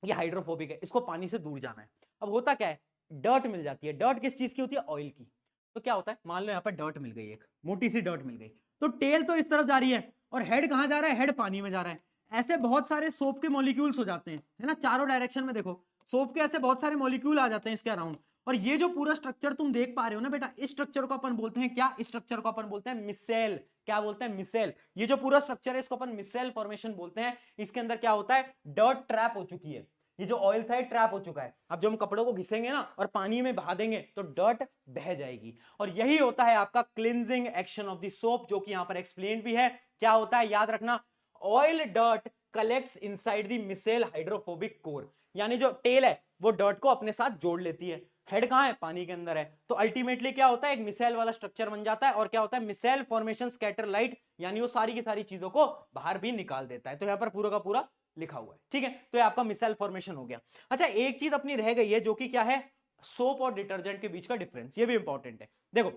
Speaker 1: ये हाइड्रोफोबिक है, इसको पानी से दूर जाना है। अब होता क्या है, डर्ट मिल जाती है। डर्ट किस चीज की होती है, ऑयल की। तो क्या होता है, मान लो यहाँ पर डर्ट मिल गई, एक मोटी सी डर्ट मिल गई, तो टेल तो इस तरफ जा रही है और हेड कहां जा रहा है, हेड पानी में जा रहा है। ऐसे बहुत सारे सोप के मॉलिक्यूल्स हो जाते हैं, है ना, चारों डायरेक्शन में देखो सोप के ऐसे बहुत सारे मॉलिक्यूल आ जाते हैं इसके अराउंड। और ये जो पूरा स्ट्रक्चर तुम देख पा रहे हो ना बेटा, इस स्ट्रक्चर को अपन बोलते हैं क्या, इस स्ट्रक्चर को अपन बोलते हैं मिसेल। क्या बोलते हैं, मिसेल। ये जो पूरा स्ट्रक्चर है इसको अपन मिसेल फॉर्मेशन बोलते हैं। इसके अंदर क्या होता है, डर्ट ट्रैप हो चुकी है, ये जो ऑयल था ये ट्रैप हो चुका है। अब जो हम कपड़ों को घिसेंगे ना और पानी में बहा देंगे तो डर्ट बह जाएगी, और यही होता है आपका cleansing action of the soap, जो कि यहां पर एक्सप्लेन भी है। क्या होता है, याद रखना, oil dirt collects inside the micelle hydrophobic core, यानी जो टेल है वो डर्ट को अपने साथ जोड़ लेती है। हेड कहां है, पानी के अंदर है, तो अल्टीमेटली क्या होता है, एक मिसेल वाला स्ट्रक्चर बन जाता है। और क्या होता है, मिसेल फॉर्मेशन स्कैटर लाइट, यानी वो सारी की सारी चीजों को बाहर भी निकाल देता है। तो यहां पर पूरा का पूरा लिखा हुआ है, ठीक है। तो ये आपका मिसेल फॉर्मेशन हो गया। अच्छा, एक चीज अपनी रह गई है, जो कि क्या है, सोप और डिटर्जेंट के बीच का डिफरेंस, ये भी इंपॉर्टेंट है। देखो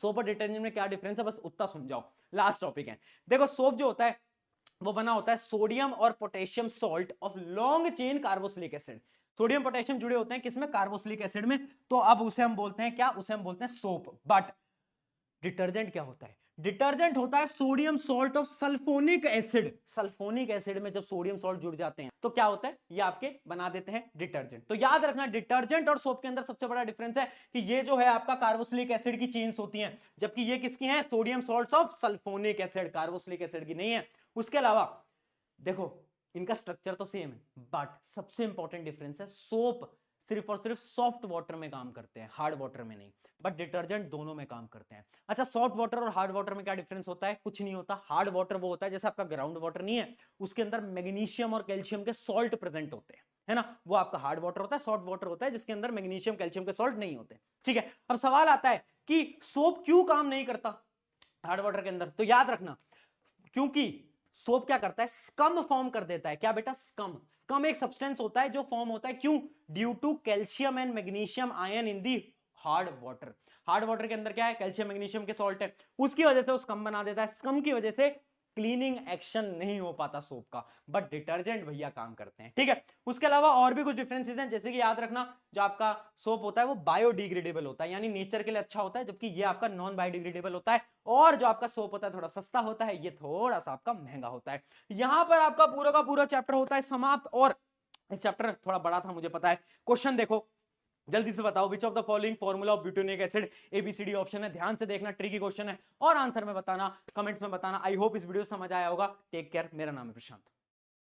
Speaker 1: सोप और डिटर्जेंट में क्या डिफरेंस है, बस उतना सुन जाओ, लास्ट टॉपिक है। देखो सोप जो होता है वो बना होता है सोडियम और potassium salt of long chain carboxylic acid. Sodium potassium जुड़े होते हैं किसमें, कार्बोक्सिलिक एसिड में। तो अब उसे हम बोलते हैं क्या, उसे हम बोलते हैं सोप। बट डिटर्जेंट क्या होता है, डिटर्जेंट होता है sodium salt of sulphonic acid. Sulphonic acid में जब सोडियम सॉल्ट जुड़ जाते हैं तो क्या होता है, ये आपके बना देते हैं डिटर्जेंट। तो याद रखना, डिटर्जेंट और सोप के अंदर सबसे बड़ा डिफरेंस है कि ये जो है आपका कार्बोक्सिलिक एसिड की चेन्स होती हैं, जबकि ये किसकी हैं, sodium salts of sulphonic acid, carboxylic acid की नहीं है। उसके अलावा देखो इनका स्ट्रक्चर तो सेम है, बट सबसे इंपॉर्टेंट डिफरेंस है, सोप सिर्फ और सिर्फ सॉफ्ट वाटर में काम करते हैं, हार्ड वाटर में नहीं, बट डिटर्जेंट दोनों में काम करते हैं। अच्छा, सॉफ्ट वाटर और हार्ड वाटर में क्या डिफरेंस होता है, कुछ नहीं होता। हार्ड वाटर वो होता है जैसे आपका ग्राउंड वाटर नहीं है, उसके अंदर मैग्नीशियम और कैल्शियम के सॉल्ट प्रेजेंट होते हैं, है ना, वो आपका हार्ड वाटर होता है। सॉफ्ट वाटर होता है जिसके अंदर मैग्नीशियम कैल्शियम के सॉल्ट नहीं होते, ठीक है। अब सवाल आता है कि सोप क्यों काम नहीं करता हार्ड वाटर के अंदर, तो याद रखना, क्योंकि सोप क्या करता है, स्कम फॉर्म कर देता है। क्या बेटा, स्कम। स्कम एक सब्सटेंस होता है जो फॉर्म होता है, क्यों, due to calcium and magnesium ion in the hard water. Hard water के अंदर क्या है, कैल्शियम मैग्नीशियम के सॉल्ट है, उसकी वजह से वो स्कम बना देता है। स्कम की वजह से क्लीनिंग एक्शन नहीं हो पाता सोप का, बट डिटर्जेंट भैया काम करते हैं, ठीक है। उसके अलावा और भी कुछ डिफरेंसेस हैं, जैसे कि याद रखना जो आपका सोप होता है वो बायोडिग्रेडेबल होता है, यानी नेचर के लिए अच्छा होता है, जबकि ये आपका नॉन बायोडिग्रेडेबल होता है। और जो आपका सोप होता है थोड़ा सस्ता होता है, ये थोड़ा सा आपका महंगा होता है। यहां पर आपका पूरा का पूरा चैप्टर होता है समाप्त। और इस चैप्टर थोड़ा बड़ा था मुझे पता है। क्वेश्चन देखो जल्दी से बताओ, which of the following formula of butanoic acid, A B C D option है, ध्यान से देखना, ट्रिकी क्वेश्चन है, और आंसर में बताना, कमेंट्स में बताना। आई होप इस वीडियो समझ आया होगा। टेक केयर, मेरा नाम है प्रशांत।